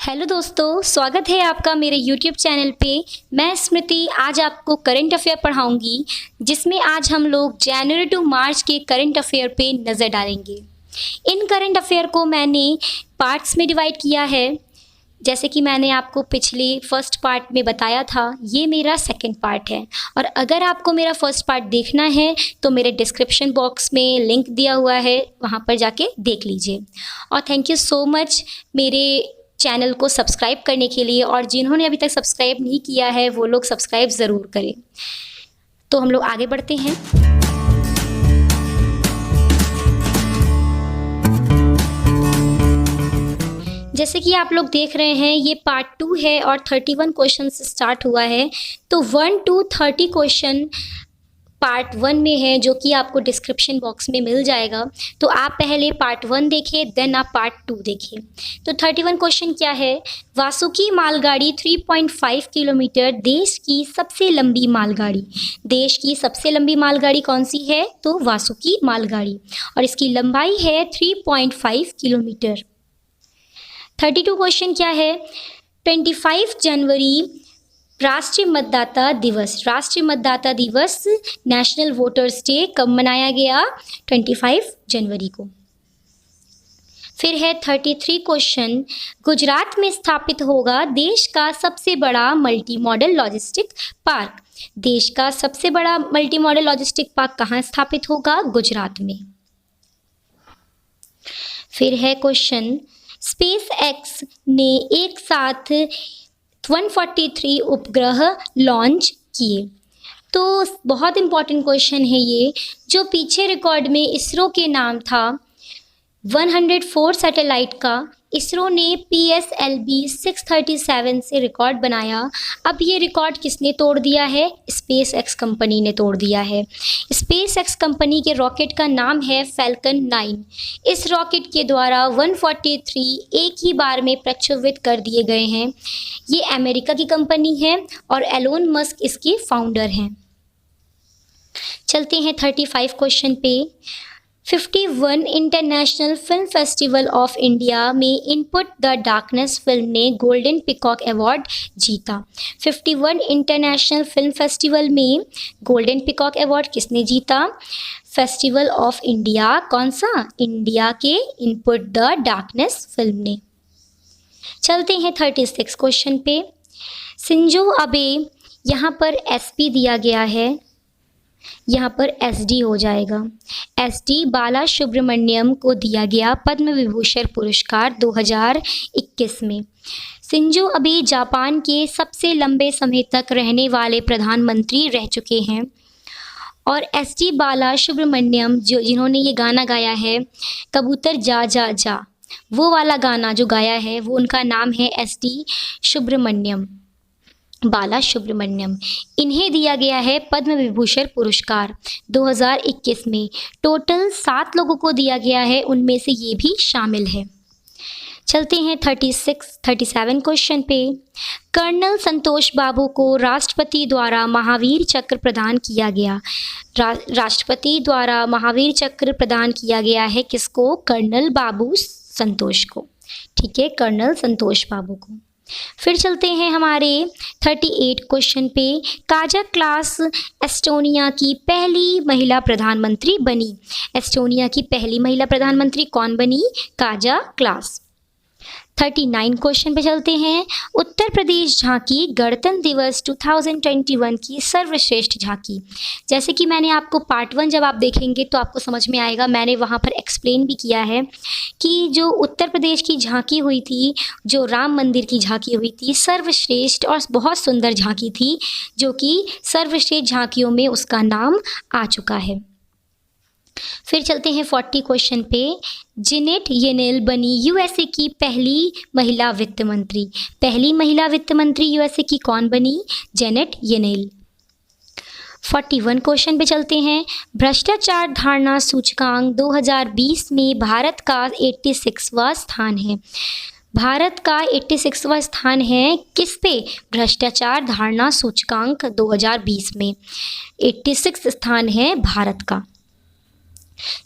Hello दोस्तों, स्वागत है आपका मेरे यूट्यूब चैनल पे। मैं स्मृति आज आपको करंट अफेयर पढ़ाऊंगी, जिसमें आज हम लोग जनवरी टू मार्च के करंट अफेयर पे नज़र डालेंगे। इन करंट अफेयर को मैंने पार्ट्स में डिवाइड किया है। जैसे कि मैंने आपको पिछले फर्स्ट पार्ट में बताया था, ये मेरा सेकंड पार्ट है। और अगर आपको मेरा फर्स्ट पार्ट देखना है तो मेरे डिस्क्रिप्शन बॉक्स में लिंक दिया हुआ है, वहाँ पर जाके देख लीजिए। और थैंक यू सो मच मेरे चैनल को सब्सक्राइब करने के लिए, और जिन्होंने अभी तक सब्सक्राइब नहीं किया है वो लोग सब्सक्राइब ज़रूर करें। तो हम लोग आगे बढ़ते हैं। जैसे कि आप लोग देख रहे हैं, ये पार्ट 2 है और 31 क्वेश्चन से स्टार्ट हुआ है। तो 1 to 30 क्वेश्चन पार्ट 1 में है, जो कि आपको डिस्क्रिप्शन बॉक्स में मिल जाएगा। तो आप पहले पार्ट 1 देखिए, देन आप पार्ट 2 देखिए। तो 31 क्वेश्चन क्या है? वासुकी मालगाड़ी 3.5 किलोमीटर, देश की सबसे लंबी मालगाड़ी। देश की सबसे लंबी मालगाड़ी कौन सी है? तो वासुकी मालगाड़ी, और इसकी लंबाई है 3.5 किलोमीटर। 32 क्वेश्चन क्या है? 25 जनवरी राष्ट्रीय मतदाता दिवस। राष्ट्रीय मतदाता दिवस, नेशनल वोटर्स डे, कब मनाया गया? 25 जनवरी को। फिर है 33 क्वेश्चन, गुजरात में स्थापित होगा देश का सबसे बड़ा मल्टी मॉडल लॉजिस्टिक पार्क। देश का सबसे बड़ा मल्टी मॉडल लॉजिस्टिक पार्क कहाँ स्थापित होगा? गुजरात में। फिर है क्वेश्चन, स्पेस एक्स ने एक साथ 143 उपग्रह लॉन्च किए। तो बहुत इम्पॉर्टेंट क्वेश्चन है ये। जो पीछे रिकॉर्ड में इसरो के नाम था 104 सैटेलाइट का, इसरो ने PSLV 637 से रिकॉर्ड बनाया। अब ये रिकॉर्ड किसने तोड़ दिया है? स्पेस एक्स कंपनी ने तोड़ दिया है। स्पेस एक्स कंपनी के रॉकेट का नाम है फैल्कन 9। इस रॉकेट के द्वारा 143 एक ही बार में प्रक्षेपित कर दिए गए हैं। ये अमेरिका की कंपनी है और एलोन मस्क इसके फाउंडर हैं। चलते हैं 35 क्वेश्चन पे। 51 international film festival of India में इनपुट द डार्कनेस फिल्म ने गोल्डन पिकॉक अवार्ड जीता। 51 इंटरनेशनल फिल्म फेस्टिवल में गोल्डन पिकॉक अवार्ड किसने जीता? Festival of India. कौन सा? इंडिया के इनपुट द डार्कनेस फिल्म ने। चलते हैं 36 क्वेश्चन पे। शिंजो अबे, यहाँ पर SP दिया गया है, यहाँ पर SD हो जाएगा। SD बाला सुब्रमण्यम को दिया गया पद्म विभूषण पुरस्कार 2021 में। शिंजो अबे जापान के सबसे लंबे समय तक रहने वाले प्रधानमंत्री रह चुके हैं। और SD बाला सुब्रमण्यम जिन्होंने ये गाना गाया है, कबूतर जा जा जा, वो वाला गाना जो गाया है वो उनका नाम है SD सुब्रमण्यम, बाला सुब्रमण्यम। इन्हें दिया गया है पद्म विभूषण पुरस्कार 2021 में। टोटल 7 लोगों को दिया गया है, उनमें से ये भी शामिल है। चलते हैं 37 क्वेश्चन पे। कर्नल संतोष बाबू को राष्ट्रपति द्वारा महावीर चक्र प्रदान किया गया। राष्ट्रपति द्वारा महावीर चक्र प्रदान किया गया है किसको? कर्नल बाबू संतोष को। ठीक है, कर्नल संतोष बाबू को। फिर चलते हैं हमारे 38 क्वेश्चन पे। काजा क्लास एस्टोनिया की पहली महिला प्रधानमंत्री बनी। एस्टोनिया की पहली महिला प्रधानमंत्री कौन बनी? काजा क्लास। 39 क्वेश्चन पे चलते हैं। उत्तर प्रदेश झांकी गणतंत्र दिवस 2021 की सर्वश्रेष्ठ झांकी। जैसे कि मैंने आपको पार्ट 1 जब आप देखेंगे तो आपको समझ में आएगा, मैंने वहाँ पर एक्सप्लेन भी किया है कि जो उत्तर प्रदेश की झांकी हुई थी, जो राम मंदिर की झांकी हुई थी, सर्वश्रेष्ठ और बहुत सुंदर झांकी थी, जो कि सर्वश्रेष्ठ झांकियों में उसका नाम आ चुका है। फिर चलते हैं 40 क्वेश्चन पे। जेनेट येलेन बनी USA की पहली महिला वित्त मंत्री। पहली महिला वित्त मंत्री USA की कौन बनी? Janet Yellen. 41 क्वेश्चन पे चलते हैं। भ्रष्टाचार धारणा सूचकांक 2020 में भारत का 86वां स्थान है। भारत का 86वां स्थान है किस पे? भ्रष्टाचार धारणा सूचकांक 2020 में 86 स्थान है भारत का।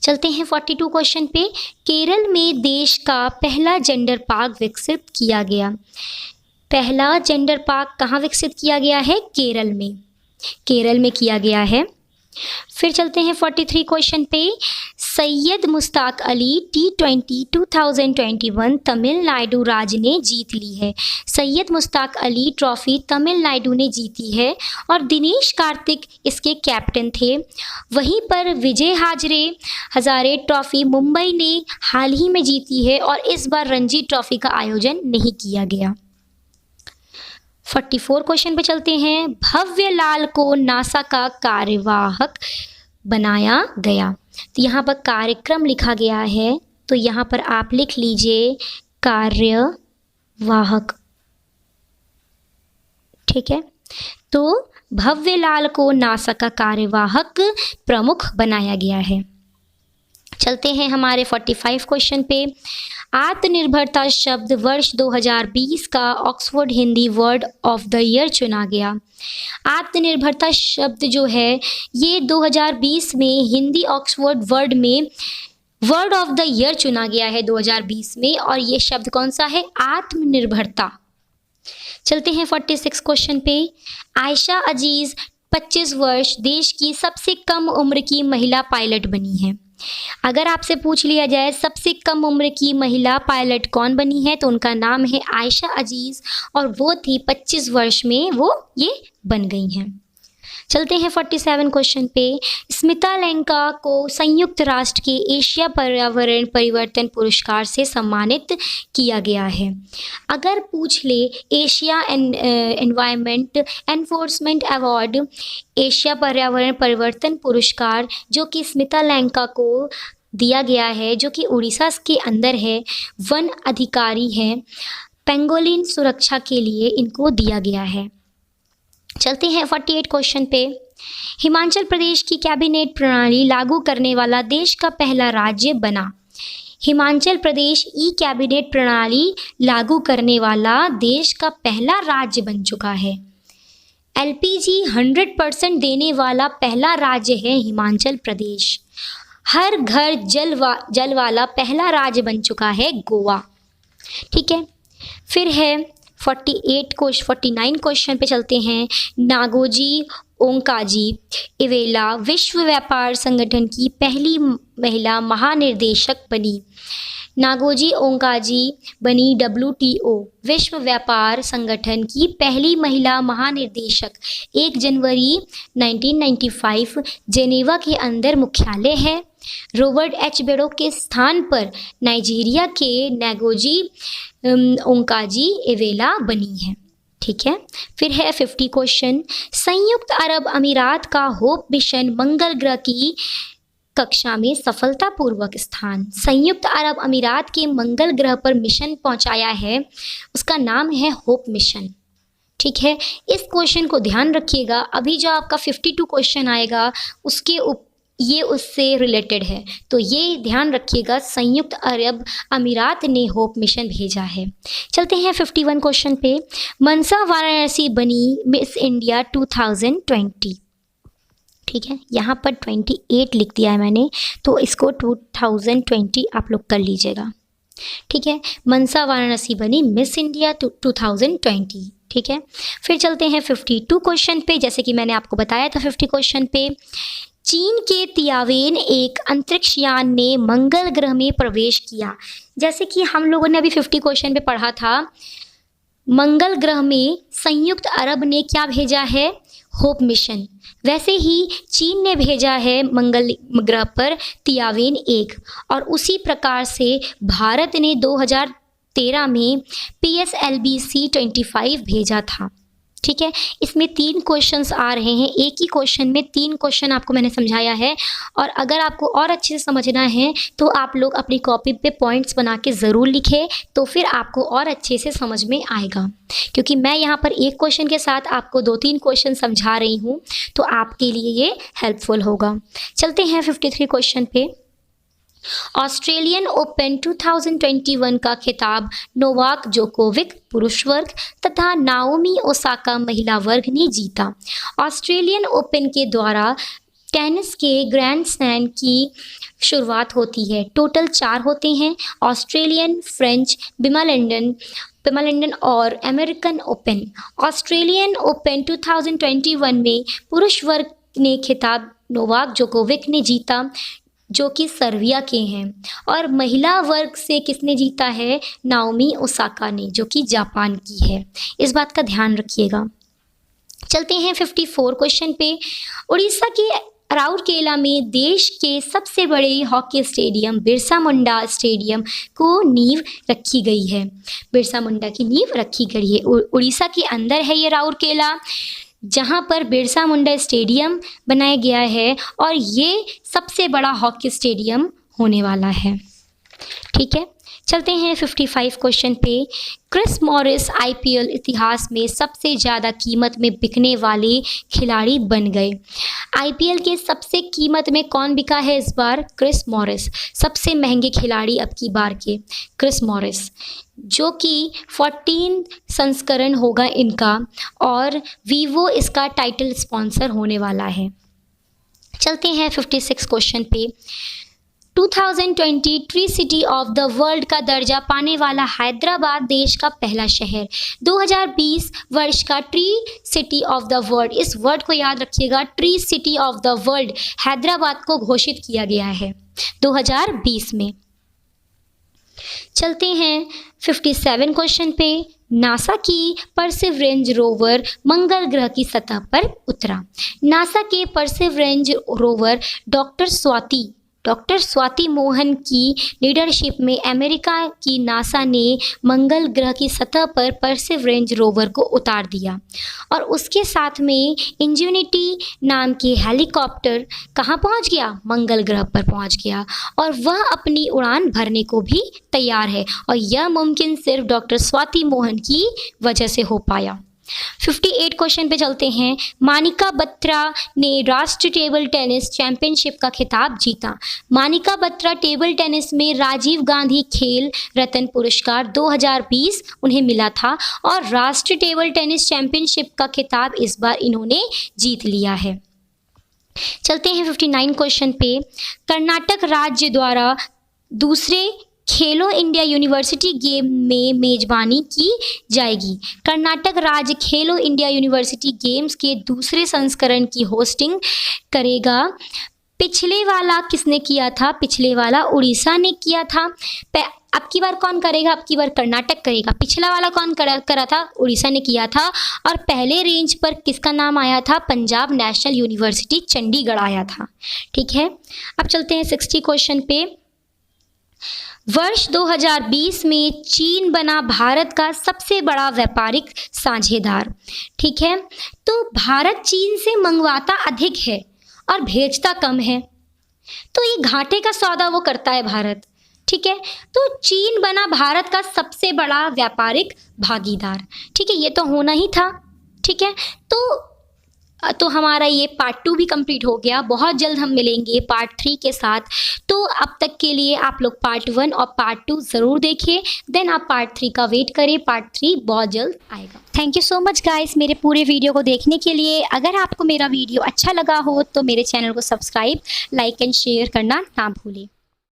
चलते हैं 42 क्वेश्चन पे। केरल में देश का पहला जेंडर पार्क विकसित किया गया। पहला जेंडर पार्क कहाँ विकसित किया गया है? केरल में। केरल में किया गया है। फिर चलते हैं 43 क्वेश्चन पे। सैयद मुश्ताक अली T20 2021 तमिलनाडु राज्य ने जीत ली है। सैयद मुश्ताक अली ट्रॉफी तमिलनाडु ने जीती है और दिनेश कार्तिक इसके कैप्टन थे। वहीं पर विजय हजारे ट्रॉफी मुंबई ने हाल ही में जीती है और इस बार रणजी ट्रॉफी का आयोजन नहीं किया गया। 44 क्वेश्चन पे चलते हैं। भव्य लाल को नासा का कार्यवाहक बनाया गया। तो यहाँ पर कार्यक्रम लिखा गया है, तो यहाँ पर आप लिख लीजिए कार्यवाहक। ठीक है, तो भव्य लाल को नासा का कार्यवाहक प्रमुख बनाया गया है। चलते हैं हमारे 45 क्वेश्चन पे। आत्मनिर्भरता शब्द वर्ष 2020 का Oxford Hindi word of the year चुना गया। आत्मनिर्भरता शब्द जो है ये 2020 में हिंदी ऑक्सफोर्ड वर्ड में वर्ड ऑफ द ईयर चुना गया है 2020 में, और ये शब्द कौन सा है? आत्मनिर्भरता। चलते हैं 46 क्वेश्चन पे। आयशा अजीज 25 वर्ष देश की सबसे कम उम्र की महिला पायलट बनी है। अगर आपसे पूछ लिया जाए सबसे कम उम्र की महिला पायलट कौन बनी है, तो उनका नाम है आयशा अजीज और वो थी 25 वर्ष में वो ये बन गई हैं। चलते हैं 47 क्वेश्चन पे। स्मिता लंका को संयुक्त राष्ट्र के एशिया पर्यावरण परिवर्तन पुरस्कार से सम्मानित किया गया है। अगर पूछ ले Asia environment enforcement award, Asia पर्यावरण परिवर्तन पुरस्कार जो कि स्मिता लंका को दिया गया है, जो कि उड़ीसा के अंदर है, वन अधिकारी हैं, पेंगोलिन सुरक्षा के लिए इनको दिया गया है। चलते हैं 48 क्वेश्चन पे। हिमाचल प्रदेश की कैबिनेट प्रणाली लागू करने वाला देश का पहला राज्य बना। हिमाचल प्रदेश ई कैबिनेट प्रणाली लागू करने वाला देश का पहला राज्य बन चुका है। LPG 100% देने वाला पहला राज्य है हिमाचल प्रदेश। हर घर जल वाला पहला राज्य बन चुका है गोवा। ठीक है, फिर है 49 क्वेश्चन पे चलते हैं। नागोजी ओंकाजी इवेला विश्व व्यापार संगठन की पहली महिला महानिर्देशक बनी। नागोजी ओंकाजी बनी WTO विश्व व्यापार संगठन की पहली महिला महानिर्देशक। 1 जनवरी 1995 जेनेवा के अंदर मुख्यालय है। रॉबर्ट एच बेडो के स्थान पर नाइजीरिया के नागोजी ओंकाजी एवेला बनी है। ठीक है, फिर है 50 क्वेश्चन। संयुक्त अरब अमीरात का होप मिशन मंगल ग्रह की कक्षा में सफलतापूर्वक स्थान। संयुक्त अरब अमीरात के मंगल ग्रह पर मिशन पहुंचाया है, उसका नाम है होप मिशन। ठीक है, इस क्वेश्चन को ध्यान रखिएगा। अभी जो आपका 52 क्वेश्चन आएगा ये उससे रिलेटेड है, तो ये ध्यान रखिएगा। संयुक्त अरब अमीरात ने होप मिशन भेजा है। चलते हैं 51 क्वेश्चन पे। मनसा वाराणसी बनी मिस इंडिया 2020। ठीक है, यहाँ पर 28 लिख दिया है मैंने, तो इसको 2020 आप लोग कर लीजिएगा। ठीक है, मनसा वाराणसी बनी मिस इंडिया 2020। ठीक है, फिर चलते हैं 52 क्वेश्चन पे। जैसे कि मैंने आपको बताया था 50 क्वेश्चन पे, चीन के तियावेन एक अंतरिक्ष यान ने मंगल ग्रह में प्रवेश किया। जैसे कि हम लोगों ने अभी 50 क्वेश्चन पे पढ़ा था, मंगल ग्रह में संयुक्त अरब ने क्या भेजा है? Hope mission. वैसे ही चीन ने भेजा है मंगल ग्रह पर तियावेन 1, और उसी प्रकार से भारत ने 2013 में PSLV C-25 भेजा था। ठीक है, इसमें 3 क्वेश्चंस आ रहे हैं। एक ही क्वेश्चन में 3 क्वेश्चन आपको मैंने समझाया है, और अगर आपको और अच्छे से समझना है तो आप लोग अपनी कॉपी पे पॉइंट्स बना के ज़रूर लिखें, तो फिर आपको और अच्छे से समझ में आएगा। क्योंकि मैं यहाँ पर एक क्वेश्चन के साथ आपको 2-3 क्वेश्चन समझा रही हूँ, तो आपके लिए ये हेल्पफुल होगा। चलते हैं 53 क्वेश्चन पे। ऑस्ट्रेलियन ओपन 2021 का खिताब नोवाक जोकोविक पुरुष वर्ग तथा नाओमी ओसाका महिला वर्ग ने जीता। ऑस्ट्रेलियन ओपन के द्वारा टेनिस के ग्रैंड स्लैम की शुरुआत होती है? टोटल 4 होते हैं, ऑस्ट्रेलियन, फ्रेंच, विंबलडन और अमेरिकन ओपन। ऑस्ट्रेलियन ओपन 2021 में पुरुष वर्ग ने खिताब नोवाक जोकोविक ने जीता, जो कि सर्बिया के हैं, और महिला वर्ग से किसने जीता है? नाओमी ओसाका ने, जो कि जापान की है। इस बात का ध्यान रखिएगा। चलते हैं 54 क्वेश्चन पे। उड़ीसा के राउरकेला में देश के सबसे बड़े hockey stadium Birsa Munda stadium को नींव रखी गई है। बिरसा मुंडा की नींव रखी गई है। उड़ीसा के अंदर है ये राउरकेला, जहाँ पर बिरसा मुंडा स्टेडियम बनाया गया है, और ये सबसे बड़ा हॉकी स्टेडियम होने वाला है। ठीक है, चलते हैं 55 क्वेश्चन पे। क्रिस मॉरिस आईपीएल इतिहास में सबसे ज़्यादा कीमत में बिकने वाले खिलाड़ी बन गए। आईपीएल के सबसे कीमत में कौन बिका है इस बार? Chris Morris. सबसे महंगे खिलाड़ी अब की बार के क्रिस मॉरिस, जो कि 14 संस्करण होगा इनका, और वीवो इसका टाइटल स्पॉन्सर होने वाला है। चलते हैं 56 क्वेश्चन पे। 2020 tree city of the world का दर्जा पाने वाला हैदराबाद देश का पहला शहर। 2020 वर्ष का tree city of the world, इस वर्ड को याद रखिएगा, tree city of the world Hyderabad को घोषित किया गया है 2020 में। चलते हैं 57 क्वेश्चन पे। नासा की परसिवरेंस रोवर मंगल ग्रह की सतह पर उतरा। नासा के perseverance rover doctor Swati Mohan की लीडरशिप में अमेरिका की नासा ने मंगल ग्रह की सतह पर परसिवरेंस रोवर को उतार दिया, और उसके साथ में इंजेनिटी नाम के हेलीकॉप्टर कहाँ पहुँच गया? मंगल ग्रह पर पहुँच गया, और वह अपनी उड़ान भरने को भी तैयार है, और यह मुमकिन सिर्फ डॉक्टर स्वाति मोहन की वजह से हो पाया। 58 क्वेश्चन पे चलते हैं। मानिका बत्रा ने राष्ट्रीय टेबल टेनिस चैंपियनशिप का खिताब जीता। मानिका बत्रा टेबल टेनिस में राजीव गांधी खेल रत्न पुरस्कार 2020 उन्हें मिला था, और राष्ट्रीय टेबल टेनिस चैंपियनशिप का खिताब इस बार इन्होंने जीत लिया है। चलते हैं 59 क्वेश्चन पे। कर्नाटक राज्य द्वारा दूसरे खेलो इंडिया यूनिवर्सिटी गेम में मेजबानी की जाएगी। कर्नाटक राज्य खेलो इंडिया यूनिवर्सिटी गेम्स के दूसरे संस्करण की होस्टिंग करेगा। पिछले वाला किसने किया था? पिछले वाला उड़ीसा ने किया था। अब की बार कौन करेगा? अब की बार कर्नाटक करेगा। पिछला वाला कौन करा था? उड़ीसा ने किया था। और पहले रेंज पर किसका नाम आया था? पंजाब नेशनल यूनिवर्सिटी चंडीगढ़ आया था। ठीक है, अब चलते हैं 60 क्वेश्चन पे। वर्ष 2020 में चीन बना भारत का सबसे बड़ा व्यापारिक साझेदार। ठीक है, तो भारत चीन से मंगवाता अधिक है और भेजता कम है, तो ये घाटे का सौदा वो करता है भारत। ठीक है, तो चीन बना भारत का सबसे बड़ा व्यापारिक भागीदार। ठीक है, ये तो होना ही था। ठीक है, तो हमारा ये पार्ट 2 भी कंप्लीट हो गया। बहुत जल्द हम मिलेंगे पार्ट 3 के साथ। तो अब तक के लिए आप लोग पार्ट 1 और पार्ट 2 ज़रूर देखिए, देन आप पार्ट 3 का वेट करें। पार्ट 3 बहुत जल्द आएगा। Thank you so much guys मेरे पूरे वीडियो को देखने के लिए। अगर आपको मेरा वीडियो अच्छा लगा हो तो मेरे चैनल को सब्सक्राइब, लाइक एंड शेयर करना ना भूलें।